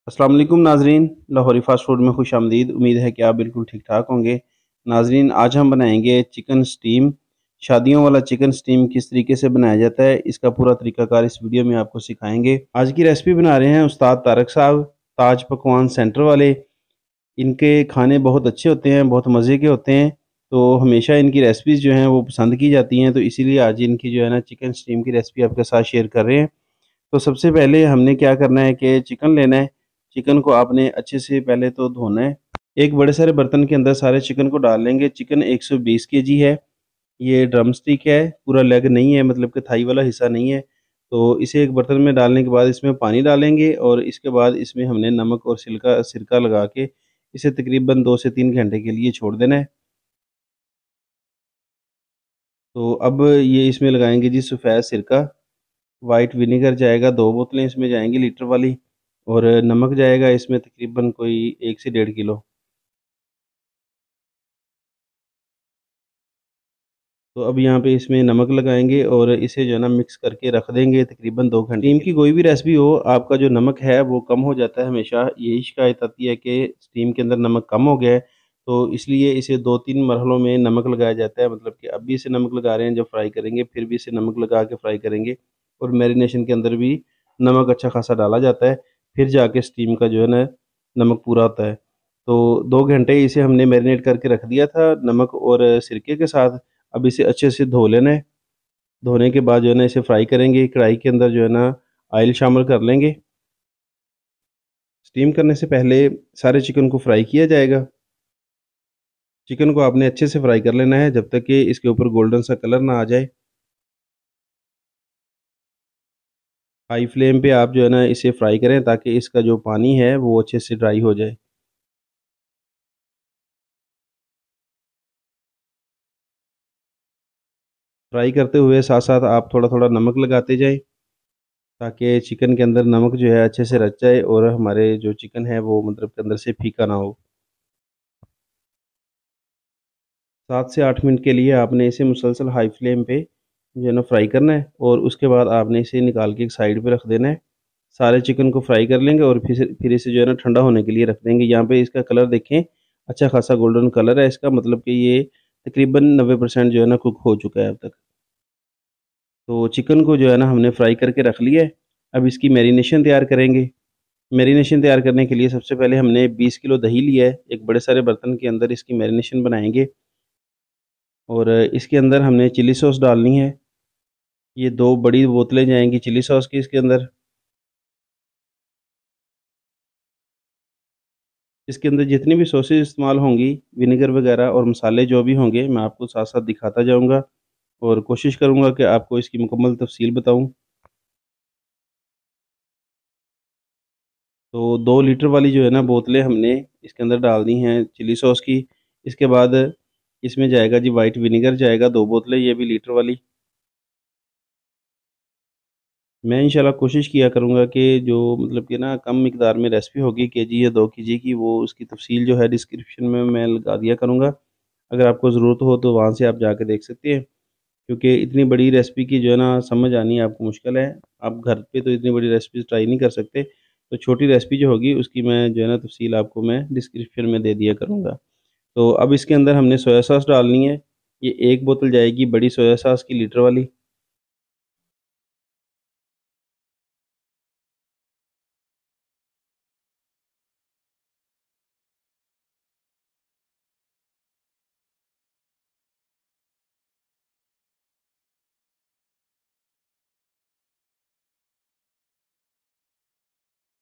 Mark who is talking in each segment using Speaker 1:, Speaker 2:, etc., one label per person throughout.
Speaker 1: अस्सलाम वालेकुम नाजरीन, लाहौरी फ़ास्ट फ़ूड में खुशामदीद। उम्मीद है कि आप बिल्कुल ठीक ठाक होंगे। नाजरीन, आज हम बनाएंगे चिकन स्टीम। शादियों वाला चिकन स्टीम किस तरीके से बनाया जाता है, इसका पूरा तरीकाकार इस वीडियो में आपको सिखाएंगे। आज की रेसिपी बना रहे हैं उस्ताद तारक साहब, ताज पकवान सेंटर वाले। इनके खाने बहुत अच्छे होते हैं, बहुत मज़े के होते हैं। तो हमेशा इनकी रेसिपीज़ जो हैं वो पसंद की जाती हैं, तो इसीलिए आज इनकी जो है ना चिकन स्टीम की रेसिपी आपके साथ शेयर कर रहे हैं। तो सबसे पहले हमने क्या करना है कि चिकन लेना है। चिकन को आपने अच्छे से पहले तो धोना है। एक बड़े सारे बर्तन के अंदर सारे चिकन को डाल लेंगे। चिकन 120 केजी है। ये ड्रम स्टिक है, पूरा लेग नहीं है, मतलब कि थाई वाला हिस्सा नहीं है। तो इसे एक बर्तन में डालने के बाद इसमें पानी डालेंगे और इसके बाद इसमें हमने नमक और सिरका सिरका लगा के इसे तकरीबन 2 से 3 घंटे के लिए छोड़ देना है। तो अब ये इसमें लगाएंगे जी सफ़ेद सिरका। वाइट विनेगर जाएगा, 2 बोतलें इसमें जाएंगी लीटर वाली। और नमक जाएगा इसमें तकरीबन कोई 1 से 1.5 किलो। तो अब यहाँ पे इसमें नमक लगाएंगे और इसे जो है ना मिक्स करके रख देंगे तकरीबन 2 घंटे। स्टीम की कोई भी रेसिपी हो, आपका जो नमक है वो कम हो जाता है हमेशा। यही शिकायत आती है कि स्टीम के अंदर नमक कम हो गया है। तो इसलिए इसे 2-3 मरहलों में नमक लगाया जाता है, मतलब कि अभी इसे नमक लगा रहे हैं, जब फ्राई करेंगे फिर भी इसे नमक लगा के फ्राई करेंगे। और मैरिनेशन के अंदर भी नमक अच्छा खासा डाला जाता है, फिर जाके स्टीम का जो है ना नमक पूरा होता है। तो 2 घंटे इसे हमने मैरिनेट करके रख दिया था नमक और सिरके के साथ। अब इसे अच्छे से धो लेना है। धोने के बाद जो है ना इसे फ्राई करेंगे। कढ़ाई के अंदर जो है ना ऑयल शामिल कर लेंगे। स्टीम करने से पहले सारे चिकन को फ्राई किया जाएगा। चिकन को आपने अच्छे से फ्राई कर लेना है जब तक कि इसके ऊपर गोल्डन सा कलर ना आ जाए। हाई फ्लेम पे आप जो है ना इसे फ्राई करें ताकि इसका जो पानी है वो अच्छे से ड्राई हो जाए। फ्राई करते हुए साथ साथ आप थोड़ा थोड़ा नमक लगाते जाएं ताकि चिकन के अंदर नमक जो है अच्छे से रच जाए और हमारे जो चिकन है वो मतलब के अंदर से फीका ना हो। 7 से 8 मिनट के लिए आपने इसे मुसलसल हाई फ्लेम पे जो है ना फ्राई करना है और उसके बाद आपने इसे निकाल के एक साइड पे रख देना है। सारे चिकन को फ्राई कर लेंगे और फिर इसे जो है ना ठंडा होने के लिए रख देंगे। यहाँ पे इसका कलर देखें, अच्छा खासा गोल्डन कलर है इसका, मतलब कि ये तकरीबन 90% जो है ना कुक हो चुका है अब तक। तो चिकन को जो है ना हमने फ्राई करके रख लिया है। अब इसकी मैरिनेशन तैयार करेंगे। मैरिनेशन तैयार करने के लिए सबसे पहले हमने 20 किलो दही लिया है। एक बड़े सारे बर्तन के अंदर इसकी मैरिनेशन बनाएंगे और इसके अंदर हमने चिली सॉस डालनी है। ये 2 बड़ी बोतलें जाएंगी चिली सॉस की इसके अंदर। इसके अंदर जितनी भी सॉसेज इस्तेमाल होंगी, विनेगर वगैरह और मसाले जो भी होंगे, मैं आपको साथ साथ दिखाता जाऊंगा और कोशिश करूंगा कि आपको इसकी मुकम्मल तफसील बताऊं। तो 2 लीटर वाली जो है ना बोतलें हमने इसके अंदर डाल दी हैं चिली सॉस की। इसके बाद इसमें जाएगा जी वाइट विनेगर जाएगा, 2 बोतलें, ये भी लीटर वाली। मैं इंशाल्लाह कोशिश किया करूँगा कि जो मतलब कि ना कम मिकदार में रेसिपी होगी, केजी या 2 केजी की, वो उसकी तफसील जो है डिस्क्रिप्शन में मैं लगा दिया करूँगा। अगर आपको ज़रूरत हो तो वहाँ से आप जाके देख सकते हैं। क्योंकि इतनी बड़ी रेसिपी की जो है ना समझ आनी आपको मुश्किल है। आप घर पे तो इतनी बड़ी रेसिपीज़ ट्राई नहीं कर सकते। तो छोटी रेसिपी जो होगी उसकी मैं जो है ना तफसील आपको मैं डिस्क्रिप्शन में दे दिया करूँगा। तो अब इसके अंदर हमने सोया सॉस डालनी है। ये 1 बोतल जाएगी बड़ी सोया सॉस की, लीटर वाली।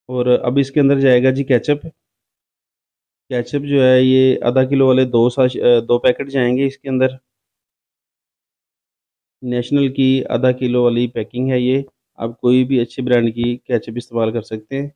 Speaker 1: और अब इसके अंदर जाएगा जी केचप। केचप जो है ये आधा किलो वाले 2 पैकेट जाएंगे इसके अंदर। नेशनल की आधा किलो वाली पैकिंग है ये। आप कोई भी अच्छे ब्रांड की केचप इस्तेमाल कर सकते हैं।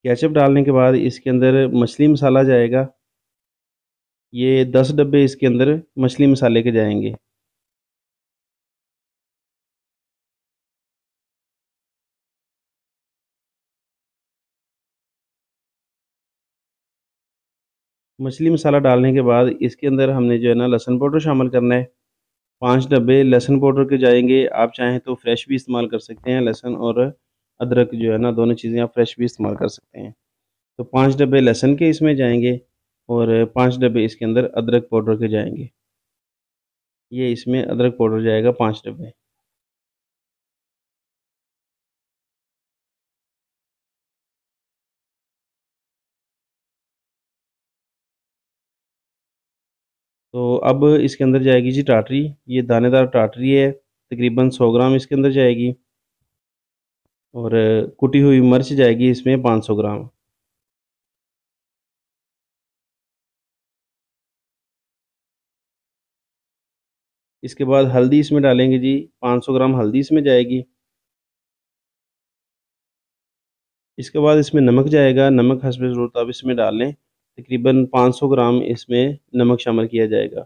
Speaker 1: केचप डालने के बाद इसके अंदर मछली मसाला जाएगा। ये 10 डब्बे इसके अंदर मछली मसाले के जाएंगे। मछली मसाला डालने के बाद इसके अंदर हमने जो है ना लहसुन पाउडर शामिल करना है। 5 डब्बे लहसुन पाउडर के जाएँगे, आप चाहें तो फ्रेश भी इस्तेमाल कर सकते हैं, लहसुन और अदरक जो है ना दोनों चीज़ें आप फ्रेश भी इस्तेमाल कर सकते हैं। तो 5 डब्बे लहसुन के इसमें जाएँगे और 5 डब्बे इसके अंदर अदरक पाउडर के जाएँगे। ये इसमें अदरक पाउडर जाएगा 5 डब्बे। तो अब इसके अंदर जाएगी जी टाटरी, ये दानेदार टाटरी है, तकरीबन 100 ग्राम इसके अंदर जाएगी और कुटी हुई मिर्च जाएगी इसमें 500 ग्राम। इसके बाद हल्दी इसमें डालेंगे जी, 500 ग्राम हल्दी इसमें जाएगी। इसके बाद इसमें नमक जाएगा, नमक हस्ब ज़रूरत आप इसमें डाल लें। तकरीबन 500 ग्राम इसमें नमक शामिल किया जाएगा।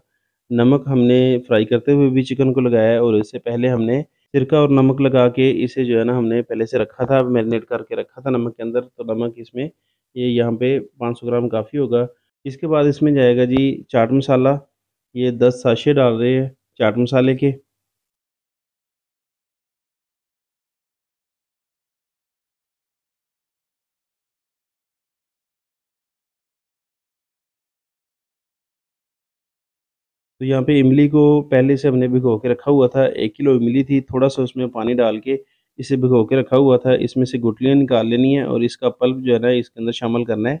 Speaker 1: नमक हमने फ्राई करते हुए भी चिकन को लगाया है और इससे पहले हमने सिरका और नमक लगा के इसे जो है ना हमने पहले से रखा था, मैरिनेट करके रखा था नमक के अंदर, तो नमक इसमें ये यहाँ पे 500 ग्राम काफ़ी होगा। इसके बाद इसमें जाएगा जी चाट मसाला, ये 10 साशे डाल रहे हैं चाट मसाले के। तो यहाँ पे इमली को पहले से हमने भिगो के रखा हुआ था, 1 किलो इमली थी, थोड़ा-सा उसमें पानी डाल के इसे भिगो के रखा हुआ था। इसमें से गुठलियाँ निकाल लेनी है और इसका पल्प जो है ना इसके अंदर शामिल करना है।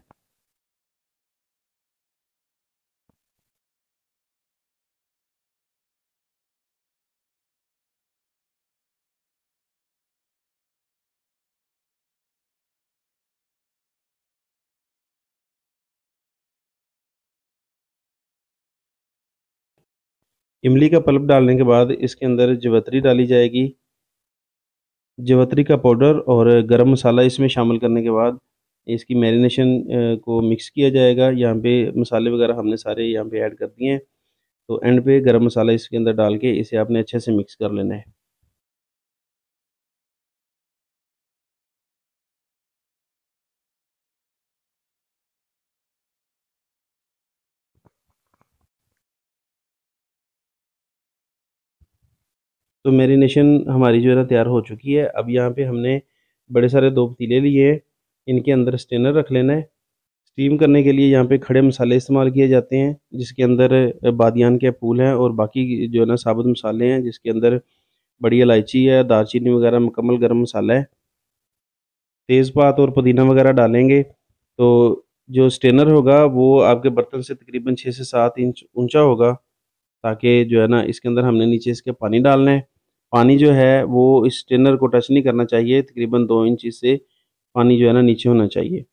Speaker 1: इमली का पल्प डालने के बाद इसके अंदर जवित्री डाली जाएगी। जवित्री का पाउडर और गरम मसाला इसमें शामिल करने के बाद इसकी मैरिनेशन को मिक्स किया जाएगा। यहाँ पे मसाले वगैरह हमने सारे यहाँ पे ऐड कर दिए हैं। तो एंड पे गरम मसाला इसके अंदर डाल के इसे आपने अच्छे से मिक्स कर लेना है। तो मैरिनेशन हमारी जो है ना तैयार हो चुकी है। अब यहाँ पे हमने बड़े सारे 2 पतीले लिए हैं, इनके अंदर स्टेनर रख लेना है। स्टीम करने के लिए यहाँ पे खड़े मसाले इस्तेमाल किए जाते हैं, जिसके अंदर बादियान के फूल हैं और बाकी जो है ना साबुत मसाले हैं, जिसके अंदर बड़ी इलायची है, दालचीनी वगैरह, मुकम्मल गरम मसाला है। तेज़पात और पुदीना वगैरह डालेंगे। तो जो स्टेनर होगा वो आपके बर्तन से तकरीबन 6 से 7 इंच ऊँचा होगा, ताकि जो है ना इसके अंदर हमने नीचे इसके पानी डालना है। पानी जो है वो इस स्ट्रेनर को टच नहीं करना चाहिए, तकरीबन 2 इंच इससे पानी जो है ना नीचे होना चाहिए।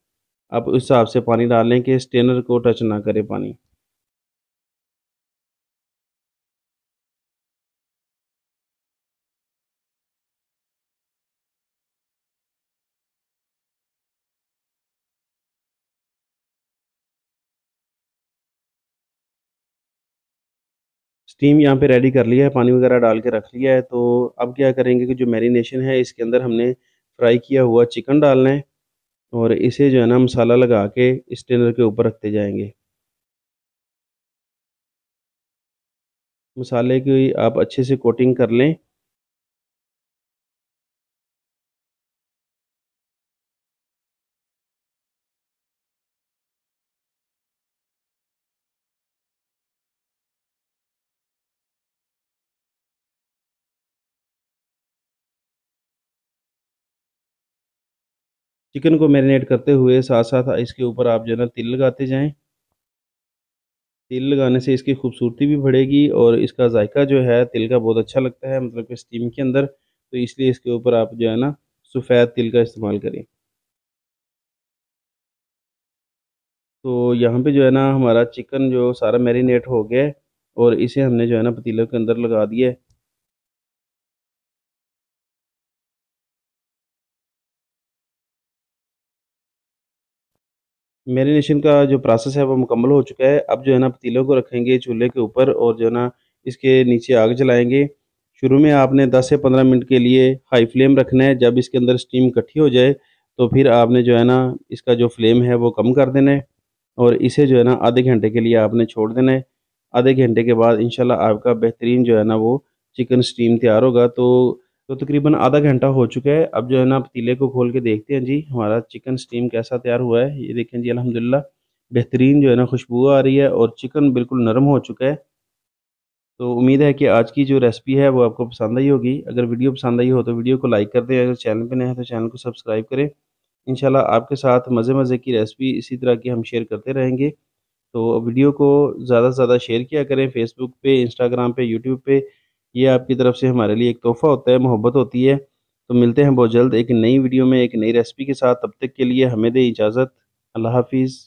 Speaker 1: आप उस हिसाब से पानी डालें कि स्ट्रेनर को टच ना करे पानी। स्टीम यहाँ पे रेडी कर लिया है, पानी वगैरह डाल के रख लिया है। तो अब क्या करेंगे कि जो मैरिनेशन है इसके अंदर हमने फ्राई किया हुआ चिकन डालना है और इसे जो है ना मसाला लगा के स्ट्रेनर के ऊपर रखते जाएँगे। मसाले की आप अच्छे से कोटिंग कर लें। चिकन को मैरिनेट करते हुए साथ-साथ इसके ऊपर आप जो है ना तिल लगाते जाएँ। तिल लगाने से इसकी खूबसूरती भी बढ़ेगी और इसका जायका जो है तिल का बहुत अच्छा लगता है, मतलब कि स्टीम के अंदर, तो इसलिए इसके ऊपर आप जो है ना सफ़ेद तिल का इस्तेमाल करें। तो यहाँ पे जो है ना हमारा चिकन जो सारा मैरिनेट हो गया है और इसे हमने जो है ना पतीले के अंदर लगा दिया है। मैरिनेशन का जो प्रोसेस है वो मुकम्मल हो चुका है। अब जो है ना पतीलों को रखेंगे चूल्हे के ऊपर और जो है ना इसके नीचे आग जलाएँगे। शुरू में आपने 10 से 15 मिनट के लिए हाई फ्लेम रखना है। जब इसके अंदर स्टीम इकट्ठी हो जाए तो फिर आपने जो है ना इसका जो फ्लेम है वो कम कर देना है। और इसे जो है ना आधे घंटे के लिए आपने छोड़ देना है। आधे घंटे के बाद इंशाल्लाह आपका बेहतरीन जो है ना वो चिकन स्टीम तैयार होगा। तो तकरीबन आधा घंटा हो चुका है। अब जो है ना पतीले को खोल के देखते हैं जी हमारा चिकन स्टीम कैसा तैयार हुआ है। ये देखें जी अल्हम्दुलिल्लाह बेहतरीन जो है ना खुशबू आ रही है और चिकन बिल्कुल नरम हो चुका है। तो उम्मीद है कि आज की जो रेसिपी है वो आपको पसंद आई होगी। अगर वीडियो पसंद आई हो तो वीडियो को लाइक कर दें। अगर चैनल पे नए हैं तो चैनल को सब्सक्राइब करें। इंशाल्लाह आपके साथ मज़े-मज़े की रेसिपी इसी तरह की हम शेयर करते रहेंगे। तो वीडियो को ज़्यादा से ज़्यादा शेयर किया करें फेसबुक पे, इंस्टाग्राम पे, यूट्यूब पे। ये आपकी तरफ से हमारे लिए एक तोहफ़ा होता है, मोहब्बत होती है। तो मिलते हैं बहुत जल्द एक नई वीडियो में, एक नई रेसिपी के साथ। तब तक के लिए हमें दें इजाज़त। अल्लाह हाफ़िज़।